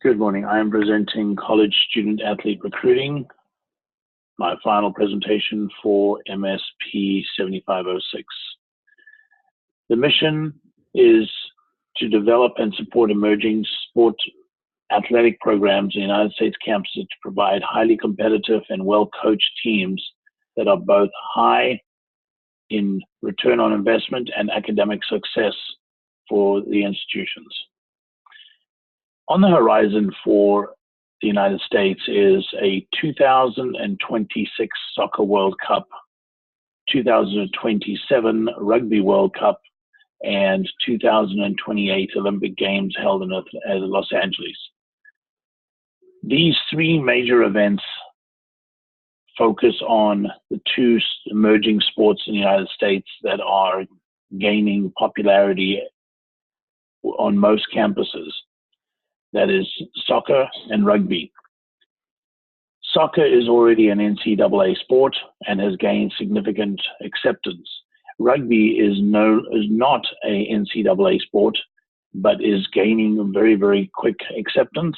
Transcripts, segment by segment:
Good morning. I am presenting college student athlete recruiting, my final presentation for MSP 7506. The mission is to develop and support emerging sport athletic programs in the United States campuses to provide highly competitive and well-coached teams that are both high in return on investment and academic success for the institutions. On the horizon for the United States is a 2026 Soccer World Cup, 2027 Rugby World Cup, and 2028 Olympic Games held in Los Angeles. These three major events focus on the two emerging sports in the United States that are gaining popularity on most campuses. That is soccer and rugby. Soccer is already an NCAA sport and has gained significant acceptance. Rugby is not a NCAA sport, but is gaining very, very quick acceptance.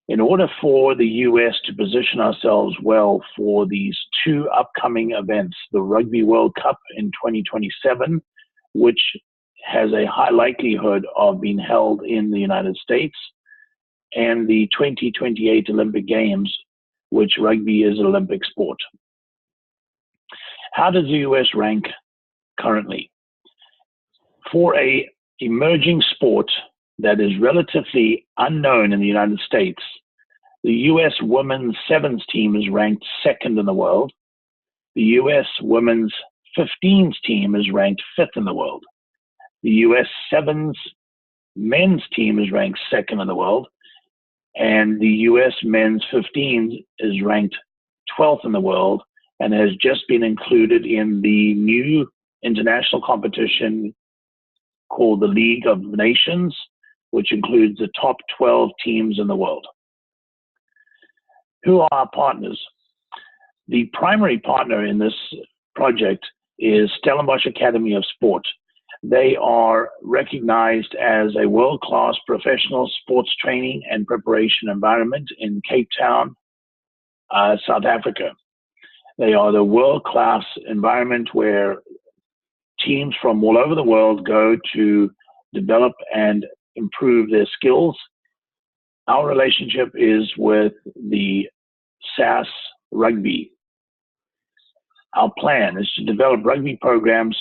In order for the US to position ourselves well for these two upcoming events, the Rugby World Cup in 2027, which has a high likelihood of being held in the United States, and the 2028 Olympic Games, which rugby is an Olympic sport. How does the US rank currently? For an emerging sport that is relatively unknown in the United States, the US women's sevens team is ranked second in the world. The US women's 15s team is ranked fifth in the world. The US sevens men's team is ranked second in the world, and the US men's 15s is ranked 12th in the world and has just been included in the new international competition called the League of Nations, which includes the top 12 teams in the world. Who are our partners? The primary partner in this project is Stellenbosch Academy of Sport. They are recognized as a world-class professional sports training and preparation environment in Cape Town, South Africa. They are the world-class environment where teams from all over the world go to develop and improve their skills. Our relationship is with the SAS Rugby. Our plan is to develop rugby programs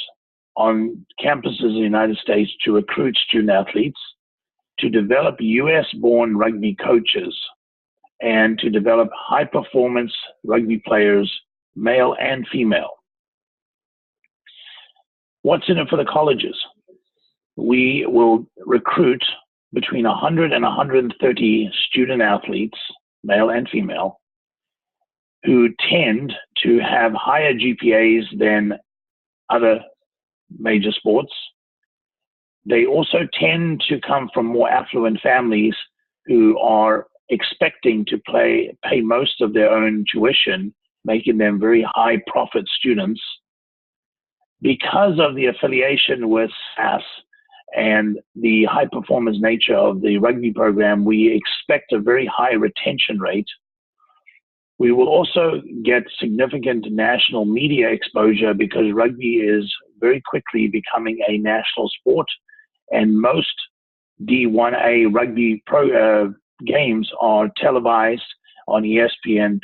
on campuses in the United States to recruit student athletes, to develop US-born rugby coaches, and to develop high-performance rugby players, male and female. What's in it for the colleges? We will recruit between 100 and 130 student athletes, male and female, who tend to have higher GPAs than other major sports. They also tend to come from more affluent families who are expecting to pay most of their own tuition, making them very high profit students. Because of the affiliation with SAS and the high performance nature of the rugby program, we expect a very high retention rate. We will also get significant national media exposure because rugby is very quickly becoming a national sport, and most D1A rugby games are televised on ESPN+.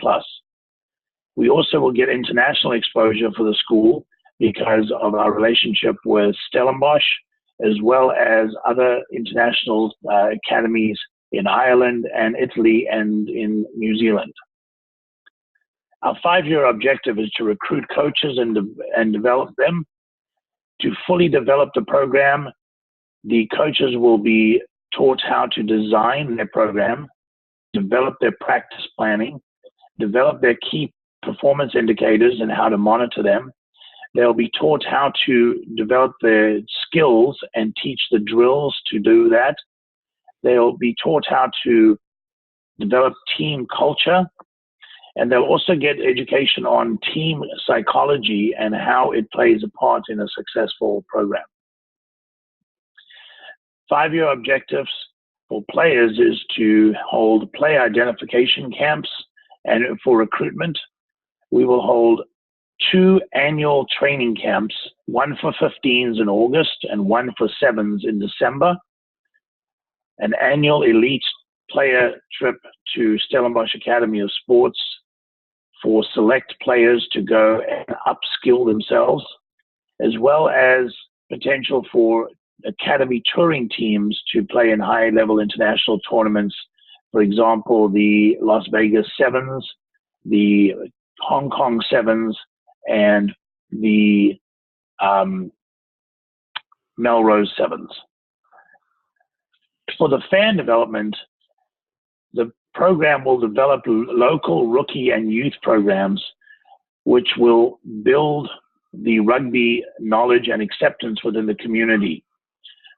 We also will get international exposure for the school because of our relationship with Stellenbosch, as well as other international academies in Ireland and Italy and in New Zealand. Our 5-year objective is to recruit coaches and develop them. To fully develop the program, the coaches will be taught how to design their program, develop their practice planning, develop their key performance indicators and how to monitor them. They'll be taught how to develop their skills and teach the drills to do that. They'll be taught how to develop team culture, and they'll also get education on team psychology and how it plays a part in a successful program. 5-year objectives for players is to hold player identification camps, and for recruitment, we will hold 2 annual training camps, one for 15s in August and one for 7s in December, an annual elite player trip to Stellenbosch Academy of Sports for select players to go and upskill themselves, as well as potential for academy touring teams to play in high-level international tournaments. For example, the Las Vegas Sevens, the Hong Kong Sevens, and the Melrose Sevens. For the fan development, the program will develop local rookie and youth programs, which will build the rugby knowledge and acceptance within the community.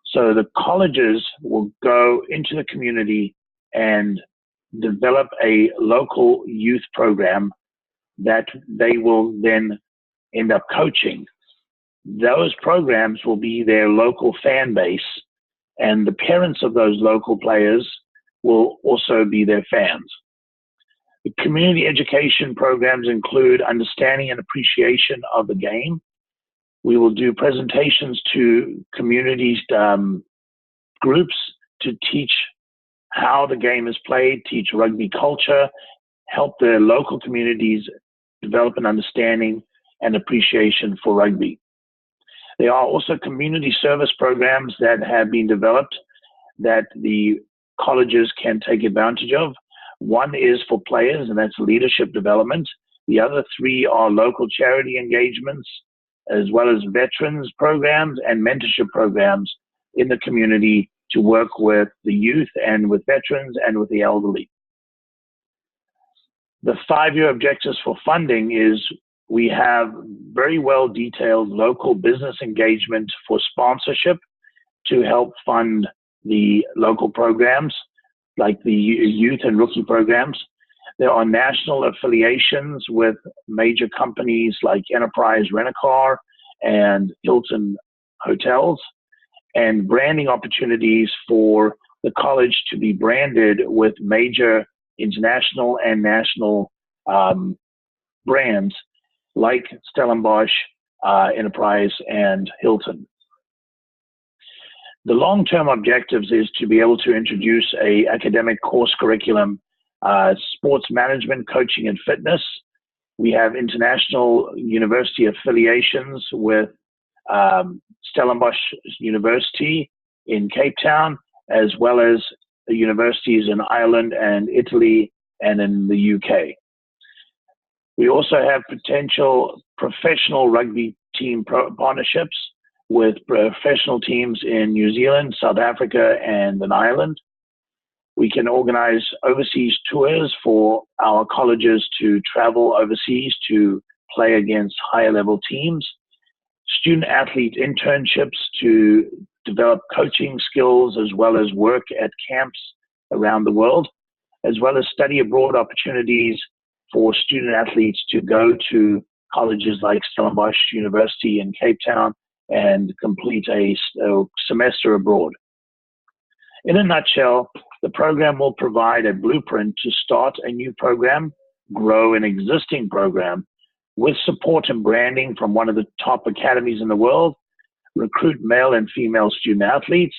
So the colleges will go into the community and develop a local youth program that they will then end up coaching. Those programs will be their local fan base, and the parents of those local players will also be their fans. The community education programs include understanding and appreciation of the game. We will do presentations to community groups to teach how the game is played, teach rugby culture, help the local communities develop an understanding and appreciation for rugby. There are also community service programs that have been developed that the colleges can take advantage of. One is for players, and that's leadership development. The other 3 are local charity engagements, as well as veterans programs and mentorship programs in the community to work with the youth and with veterans and with the elderly. The 5-year objectives for funding is we have very well detailed local business engagement for sponsorship to help fund the local programs like the youth and rookie programs. There are national affiliations with major companies like Enterprise Rent-A-Car and Hilton Hotels, and branding opportunities for the college to be branded with major international and national brands like Stellenbosch, Enterprise, and Hilton. The long-term objectives is to be able to introduce a academic course curriculum, sports management, coaching, and fitness. We have international university affiliations with Stellenbosch University in Cape Town, as well as the universities in Ireland and Italy and in the UK. We also have potential professional rugby team partnerships with professional teams in New Zealand, South Africa, and in Ireland. We can organize overseas tours for our colleges to travel overseas to play against higher level teams, student athlete internships to develop coaching skills, as well as work at camps around the world, as well as study abroad opportunities for student athletes to go to colleges like Stellenbosch University in Cape Town and complete a semester abroad. In a nutshell, the program will provide a blueprint to start a new program, grow an existing program, with support and branding from one of the top academies in the world, recruit male and female student athletes,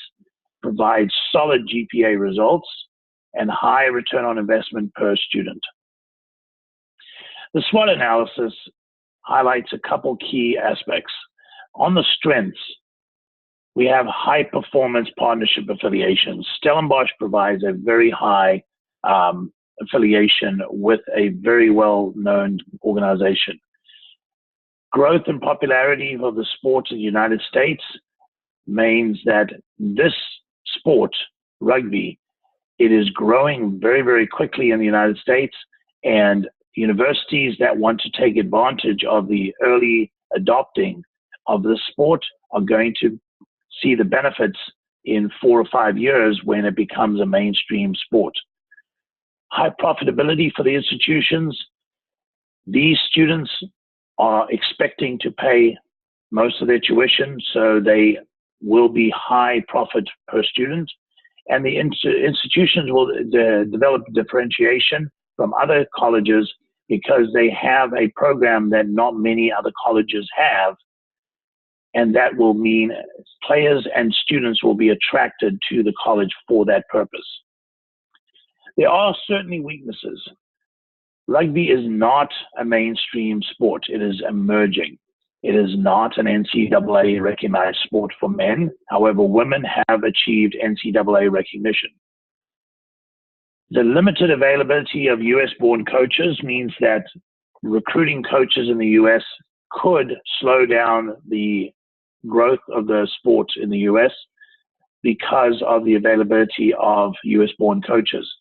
provide solid GPA results, and high return on investment per student. The SWOT analysis highlights a couple key aspects. On the strengths, we have high performance partnership affiliations. Stellenbosch provides a very high affiliation with a very well-known organization. Growth and popularity of the sport in the United States means that this sport, rugby, it is growing very, very quickly in the United States, and universities that want to take advantage of the early adopting of the sport are going to see the benefits in 4 or 5 years when it becomes a mainstream sport. High profitability for the institutions. These students are expecting to pay most of their tuition, so they will be high profit per student. And the institutions will develop differentiation from other colleges because they have a program that not many other colleges have. And that will mean players and students will be attracted to the college for that purpose. There are certainly weaknesses. Rugby is not a mainstream sport. It is emerging. It is not an NCAA recognized sport for men. However, women have achieved NCAA recognition. The limited availability of US-born coaches means that recruiting coaches in the US could slow down the growth of the sport in the US because of the availability of US-born coaches.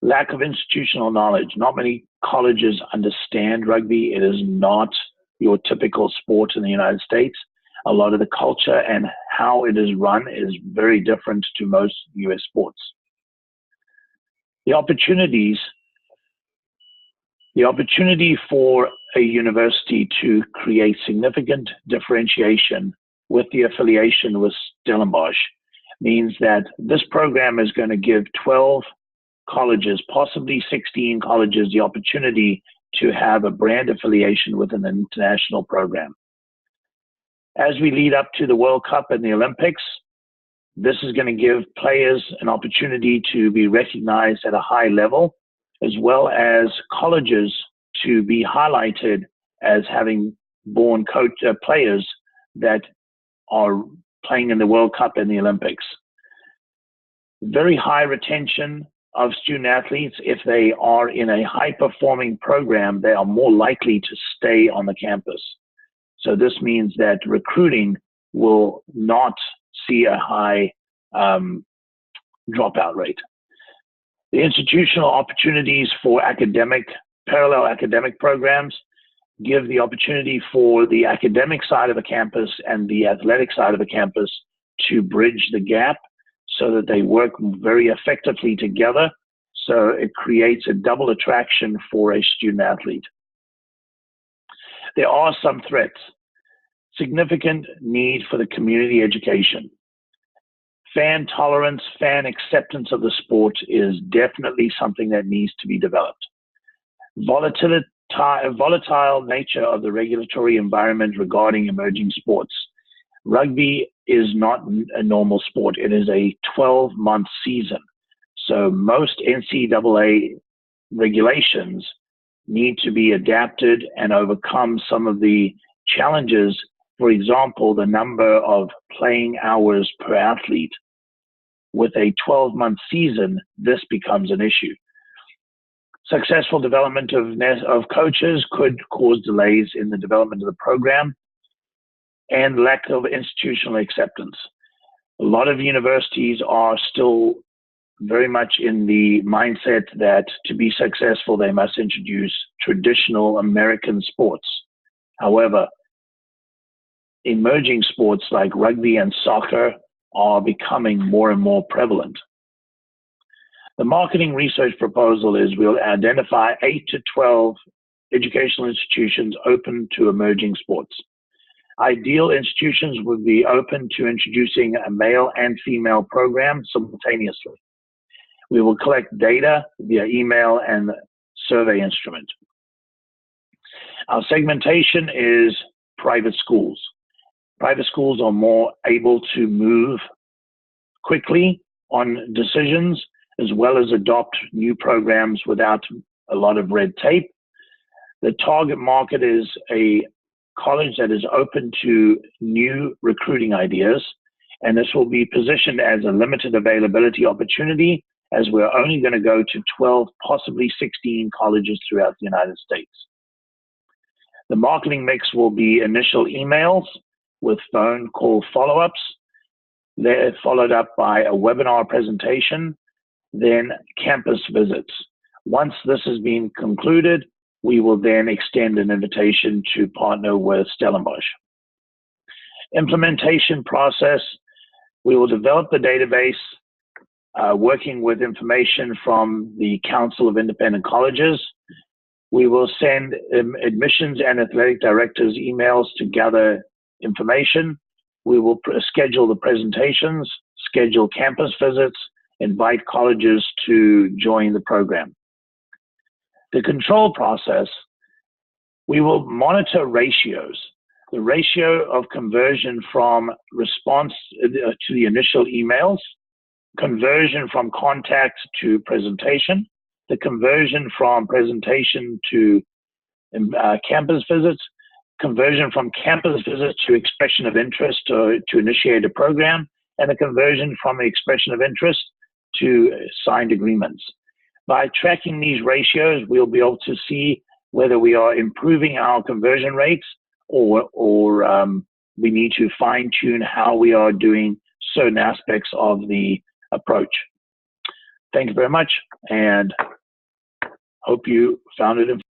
Lack of institutional knowledge. Not many colleges understand rugby. It is not your typical sport in the United States. A lot of the culture and how it is run is very different to most US sports. The opportunity for a university to create significant differentiation with the affiliation with Stellenbosch means that this program is going to give 12 colleges, possibly 16 colleges, the opportunity to have a brand affiliation with an international program. As we lead up to the World Cup and the Olympics, this is going to give players an opportunity to be recognized at a high level, as well as colleges to be highlighted as having born players that are playing in the World Cup and the Olympics. Very high retention of student athletes. If they are in a high-performing program, they are more likely to stay on the campus. So this means that recruiting will not see a high dropout rate. The institutional opportunities for parallel academic programs give the opportunity for the academic side of the campus and the athletic side of the campus to bridge the gap so that they work very effectively together. So it creates a double attraction for a student athlete. There are some threats. Significant need for the community education. Fan tolerance, fan acceptance of the sport is definitely something that needs to be developed. Volatile nature of the regulatory environment regarding emerging sports. Rugby is not a normal sport. It is a 12-month season. So most NCAA regulations need to be adapted and overcome some of the challenges. For example, the number of playing hours per athlete. With a 12-month season, this becomes an issue. Successful development of coaches could cause delays in the development of the program, and lack of institutional acceptance. A lot of universities are still very much in the mindset that to be successful, they must introduce traditional American sports. However, emerging sports like rugby and soccer are becoming more and more prevalent. The marketing research proposal is we'll identify 8 to 12 educational institutions open to emerging sports. Ideal institutions would be open to introducing a male and female program simultaneously. We will collect data via email and survey instrument. Our segmentation is private schools. Private schools are more able to move quickly on decisions, as well as adopt new programs without a lot of red tape. The target market is a college that is open to new recruiting ideas, and this will be positioned as a limited availability opportunity, as we're only going to go to 12, possibly 16 colleges throughout the United States. The marketing mix will be initial emails with phone call follow-ups. They're followed up by a webinar presentation, then campus visits. Once this has been concluded, we will then extend an invitation to partner with Stellenbosch. Implementation process, we will develop the database, working with information from the Council of Independent Colleges. We will send admissions and athletic directors emails to gather information. We will schedule the presentations, schedule campus visits, invite colleges to join the program. The control process, we will monitor ratios. The ratio of conversion from response to the initial emails, conversion from contact to presentation, the conversion from presentation to campus visits, conversion from campus visits to expression of interest to initiate a program, and the conversion from expression of interest to signed agreements. By tracking these ratios, we'll be able to see whether we are improving our conversion rates or we need to fine-tune how we are doing certain aspects of the approach. Thank you very much, and hope you found it informative.